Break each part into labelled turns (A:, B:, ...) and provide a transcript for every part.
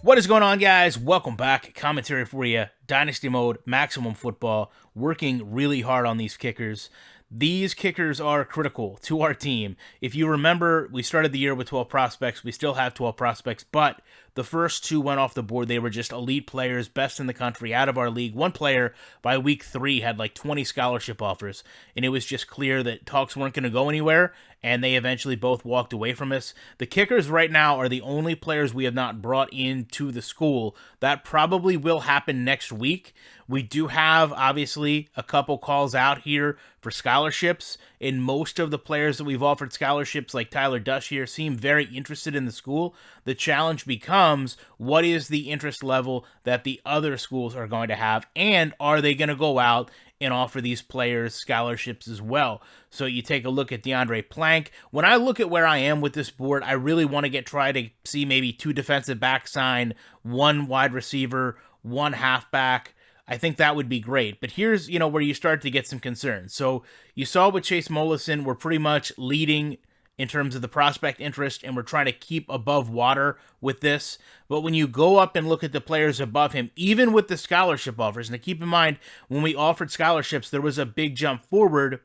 A: What is going on, guys? Welcome back. Commentary for you. Dynasty mode, maximum football. Working really hard on these kickers. These kickers are critical to our team. If you remember, we started the year with 12 prospects. We still have 12 prospects, but the first two went off the board. They were just elite players, best in the country, out of our league. One player, by week 3, had like 20 scholarship offers, and it was just clear that talks weren't going to go anywhere, and they eventually both walked away from us. The kickers right now are the only players we have not brought into the school. That probably will happen next week. We do have, obviously, a couple calls out here for scholarships, and most of the players that we've offered scholarships, like Tyler Dush here, seem very interested in the school. The challenge becomes, what is the interest level that the other schools are going to have, and are they going to go out and offer these players scholarships as well? So you take a look at DeAndre Plank. When I look at where I am with this board, I really want to try to see maybe 2 defensive backs signed, 1 wide receiver, 1 halfback. I think that would be great. But here's, where you start to get some concerns. So you saw with Chase Mollison, we're pretty much leading in terms of the prospect interest, and we're trying to keep above water with this. But when you go up and look at the players above him, even with the scholarship offers, and keep in mind, when we offered scholarships, there was a big jump forward.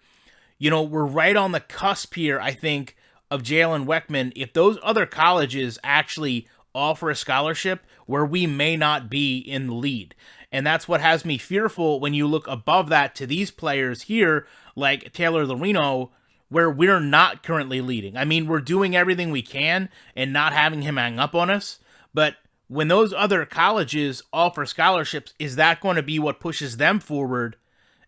A: We're right on the cusp here, I think, of Jalen Weckman. If those other colleges actually offer a scholarship, where we may not be in the lead. And that's what has me fearful when you look above that to these players here, like Taylor LAURIANO, where we're not currently leading. I mean, we're doing everything we can and not having him hang up on us. But when those other colleges offer scholarships, is that going to be what pushes them forward?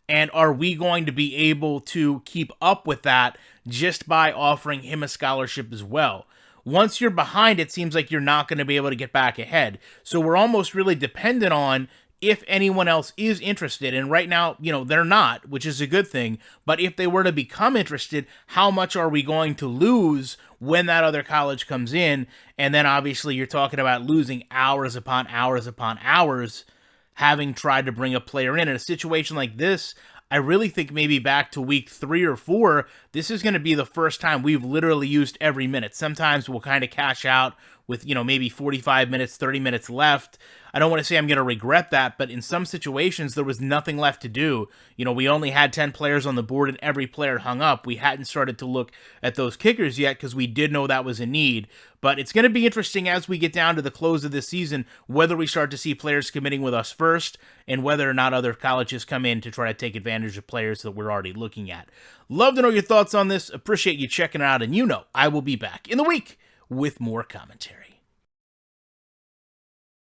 A: And are we going to be able to keep up with that just by offering him a scholarship as well? Once you're behind, it seems like you're not going to be able to get back ahead. So we're almost really dependent on if anyone else is interested. And right now, they're not, which is a good thing. But if they were to become interested, how much are we going to lose when that other college comes in? And then obviously you're talking about losing hours upon hours upon hours having tried to bring a player in. In a situation like this, I really think maybe back to week 3 or 4, this is going to be the first time we've literally used every minute. Sometimes we'll kind of cash out with, maybe 45 minutes, 30 minutes left. I don't want to say I'm going to regret that, but in some situations, there was nothing left to do. We only had 10 players on the board and every player hung up. We hadn't started to look at those kickers yet because we did know that was a need. But it's going to be interesting as we get down to the close of this season, whether we start to see players committing with us first and whether or not other colleges come in to try to take advantage of players that we're already looking at. Love to know your thoughts on this. Appreciate you checking it out. And I will be back in the week with more commentary.